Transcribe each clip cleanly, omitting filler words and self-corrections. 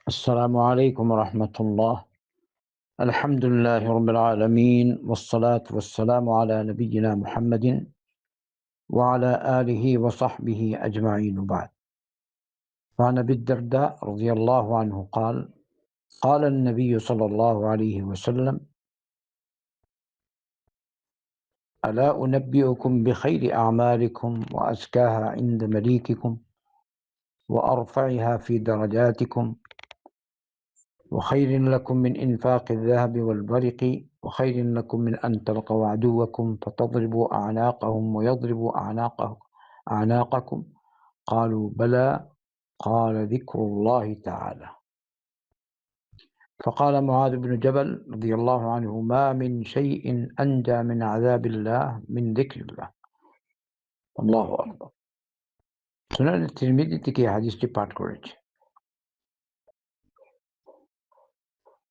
السلام عليكم ورحمة الله. الحمد لله رب العالمين، والصلاة والسلام على نبينا محمد وعلى آله وصحبه أجمعين، وبعد. وعن أبي الدرداء رضي الله عنه قال: قال النبي صلى الله عليه وسلم: ألا أنبئكم بخير أعمالكم وأزكاها عند مليككم وأرفعها في درجاتكم وخير لكم من إنفاق الذهب والبرق وخير لكم من أن تلقوا عدوكم فتضربوا أعناقهم ويضربوا أعناقكم. قالوا: بلى. قال: ذكر الله تعالى. فقال معاذ بن جبل رضي الله عنه: ما من شيء أنجى من عذاب الله من ذكر الله. الله أكبر. সুনান তিরমিজি থেকে হাদিসটি পাঠ করেছে।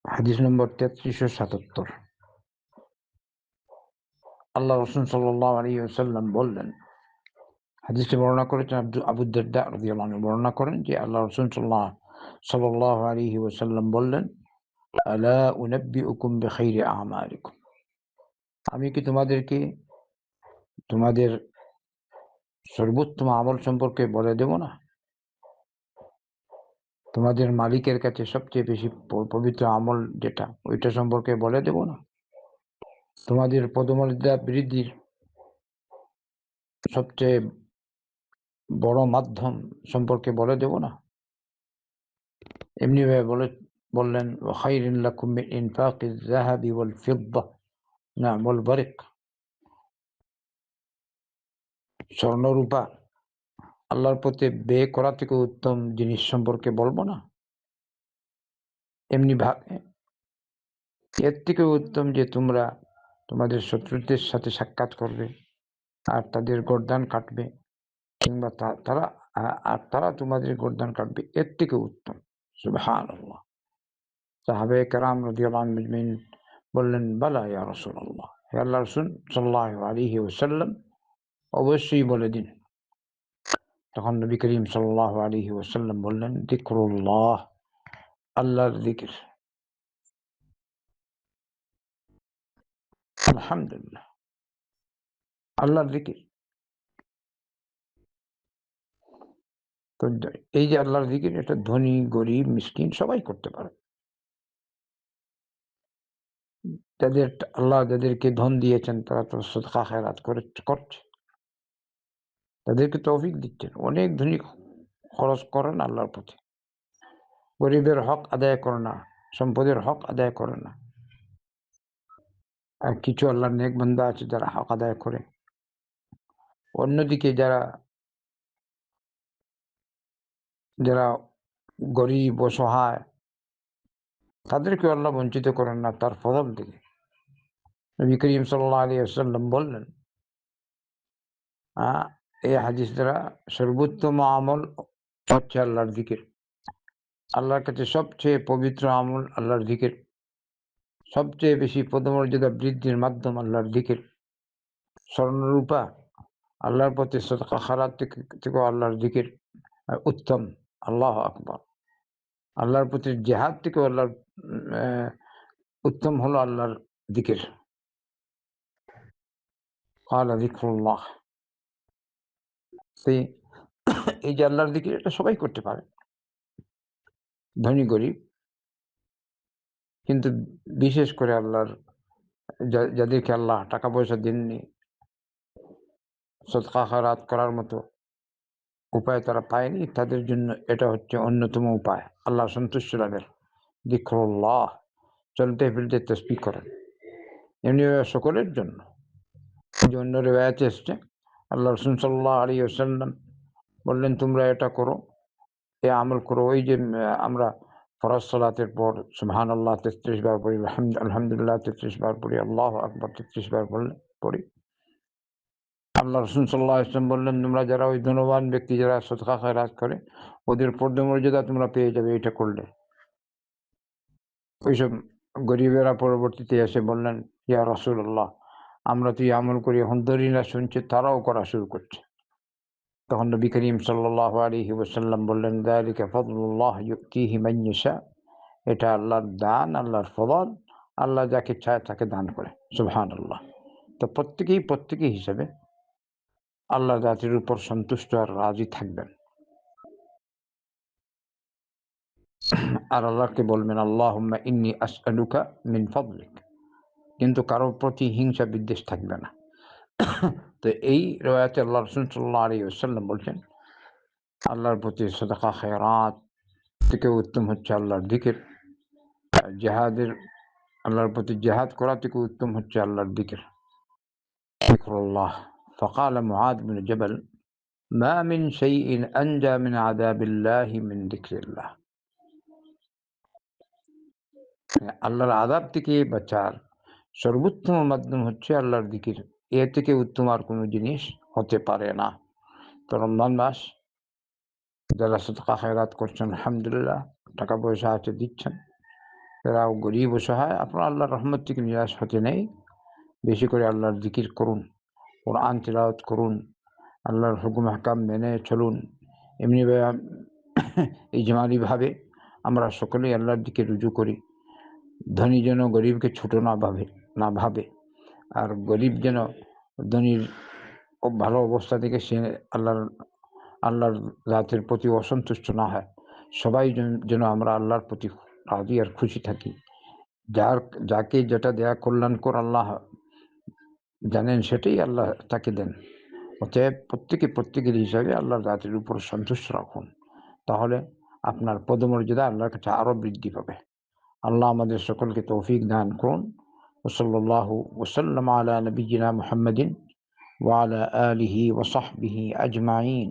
হাদিস নম্বর 3377। আল্লাহ রাসূল সাল্লাল্লাহু আলাইহি ওয়াসাল্লাম বললেন, হাদিসটি বর্ণনা করেছেন আবু দারদা রাদিয়াল্লাহু আনহু, বর্ণনা করেন যে আল্লাহ রাসূল সাল্লাল্লাহু আলাইহি ওয়াসাল্লাম বললেন: আলা উনাব্বিউকুম বিখাইরি আমালিকুম। আমি কি তোমাদেরকে তোমাদের সর্বোত্তম আমল সম্পর্কে বলে দেব না? তোমাদের মালিকের কাছে সবচেয়ে বেশি পবিত্র আমল যেটা, ওইটা সম্পর্কে বলে দেব না? তোমাদের পদমর্যাদা বৃদ্ধির সবচেয়ে বড় মাধ্যম সম্পর্কে বলে দেব না? এমনিভাবে বললেন: খাইরিন লাকুম মিন ইনফাকিজ যাহাবি ওয়াল ফিদ্দা ওয়াল বারিক। স্বর্ণ রূপা আল্লাহর পথে ব্যয় করা থেকে উত্তম জিনিস সম্পর্কে বলবো না? এমনি ভাবে এর থেকে উত্তম যে তোমরা তোমাদের শত্রুদের সাথে সাক্ষাৎ করবে আর তাদের গর্দান কাটবে, কিংবা তারা তোমাদের গর্দান কাটবে, এর থেকে উত্তম। সুবহানাল্লাহ। সাহাবায়ে কেরাম রাদিয়াল্লাহু আনহুম আজমাইন বললেন: বালা ইয়া রাসূলুল্লাহ, হে আল্লাহর রাসূল সাল্লাল্লাহু আলাইহি ওয়াসাল্লাম, অবশ্যই বলে দিন। তখন নবী করিম সাল্লাল্লাহু আলাইহি ওয়াসাল্লাম বললেন: যিকরুল্লাহ, আল্লাহর যিকির। আলহামদুলিল্লাহ, আল্লাহর যিকির। তো এই যে আল্লাহর যিকির, এটা ধনী, গরিব, মিসকিন সবাই করতে পারে। আল্লাহ যাদেরকে ধন দিয়েছেন তারা তো সদকা খেরাত করছে, তাদেরকে তৌফিক দিচ্ছেন। অনেক ধনী খরচ করেন আল্লাহর পথে, গরিবের হক আদায় করে না, সম্পদের হক আদায় করে না। আর কিছু আল্লাহর নেক বান্দা আছে যারা হক আদায় করে। অন্যদিকে যারা গরিব, অসহায়, তাদেরকে আল্লাহ বঞ্চিত করেন না তার ফজল থেকে। নবী করিম সাল্লাল্লাহু আলাইহি ওয়াসাল্লাম বললেন, এই হাদিস দ্বারা সর্বোত্তম আমল হচ্ছে আল্লাহর যিকির। আল্লাহর কাছে সবচেয়ে পবিত্র আমল আল্লাহর যিকির। সবচেয়ে বেশি পদমর্যাদা বৃদ্ধির মাধ্যম আল্লাহর যিকির। স্বর্ণরূপা আল্লাহর পথে সদকা খারাত থেকেও আল্লাহর যিকির উত্তম। আল্লাহু আকবার। আল্লাহর প্রতি জিহাদ থেকেও আল্লাহর উত্তম হলো আল্লাহর যিকির। ক্বালা যিকরুল্লাহ। এই যে আল্লাহর যিকির, এটা সবাই করতে পারে, ধনী গরিব। কিন্তু বিশেষ করে আল্লাহর যাদেরকে আল্লাহ টাকা পয়সা দেননি, সদকা খায়রাত করার মতো উপায় তারা পায়নি, তাদের জন্য এটা হচ্ছে অন্যতম উপায় আল্লাহ সন্তুষ্ট লাভের। যিকরুল্লাহ, চলতে ফিরতে তাসবিহ করেন। এমনি সকলের জন্য। যে অন্য রিওয়ায়াতে এসছে, আল্লাহ রাসূল সাল্লাল্লাহু আলাইহি ওয়াসাল্লাম বললেন, তোমরা এটা করো, এ আমল করো। ওই যে আমরা ফরজ সালাতের পর সুবহানাল্লাহ ৩৩ বার পড়ি, আলহামদুলিল্লাহ ৩৩ বার পড়ি, আল্লাহু আকবার ৩৩ বার পড়ি। আল্লাহ রাসূল সাল্লাল্লাহু আলাইহি ওয়াসাল্লাম বললেন, তোমরা যারা ওই ধনবান ব্যক্তি যারা সদকা খয়রাত করে, ওদের পদমর্যাদা তোমরা পেয়ে যাবে এটা করলে। ওইসব গরিবেরা পরবর্তীতে এসে বললেন, ইয়া রাসূলুল্লাহ, আমরা তো এই আমল করি, এখন ধনীরা শুনছে, তারাও করা শুরু করছে। তখন নবী করিম সাল্লাল্লাহু আলাইহি ওয়াসাল্লাম বললেন, যালিকা ফাদলুল্লাহ ইউতিহি মান ইয়াশা। এটা আল্লাহর দান, আল্লাহর ফজল। আল্লাহ যাকে চায় তাকে দান করে। সুবহানাল্লাহ। তো প্রত্যেকেই হিসেবে আল্লাহ জাতির উপর সন্তুষ্ট আর রাজি থাকবেন। আর আল্লাহকে বলবেন, আল্লাহুম্মা ইন্নী আসআলুকা মিন ফাদলিক। কিন্তু কারোর প্রতি হিংসা বিদ্বেষ থাকবে না। তো এই রিওয়ায়াতে আল্লাহ রাসূল সাল্লাল্লাহু আলাইহি ওয়াসাল্লাম বলছেন, আল্লাহর প্রতি সাদাকা খেরাত থেকে উত্তম হচ্ছে আল্লাহর যিকির। জিহাদের আল্লাহর প্রতি জিহাদ করা থেকে উত্তম হচ্ছে আল্লাহর যিকির। যিকরুল্লাহ। فقال معاذ بن جبل ما من شيء أنجى من عذاب الله من ذكر الله। আল্লাহর আযাব থেকে বাঁচার সর্বোত্তম মাধ্যম হচ্ছে আল্লাহর যিকির। এর থেকে উত্তম আর কোনো জিনিস হতে পারে না। তো রমজান মাস যারা সাদকা খেরাত করছেন আলহামদুলিল্লাহ, টাকা পয়সা আছে দিচ্ছেন। যারা গরিব অসহায়, আপনারা আল্লাহর রহমত থেকে নিরাশ হতে নেই। বেশি করে আল্লাহর যিকির করুন, কোরআন তিলাওয়াত করুন, আল্লাহর হুকুম আহকাম মেনে চলুন। এমনিভাবে ইজমালিভাবে আমরা সকলেই আল্লাহর দিকে রুজু করি। ধনী যেন গরিবকে ছোট না ভাবে, আর গরিব যেন ধনীর ভালো অবস্থা থেকে সে আল্লাহর জাতের প্রতি অসন্তুষ্ট না হয়। সবাই যেন আমরা আল্লাহর প্রতি রাজি আর খুশি থাকি। যাকে যেটা দেয়া কল্যাণকর আল্লাহ জানেন, সেটাই আল্লাহ তাকে দেন। অতএব প্রত্যেকের হিসাবে আল্লাহর জাতের উপর সন্তুষ্ট রাখুন। তাহলে আপনার পদমর্যাদা আল্লাহর কাছে আরও বৃদ্ধি পাবে। আল্লাহ আমাদের সকলকে তৌফিক দান করুন। ওয়াসাল্লাল্লাহু ওয়াসাল্লাম আলা নবিয়্যিনা মুহাম্মাদিন ওয়া আলা আলিহি ওয়া সাহবিহি আজমাইন।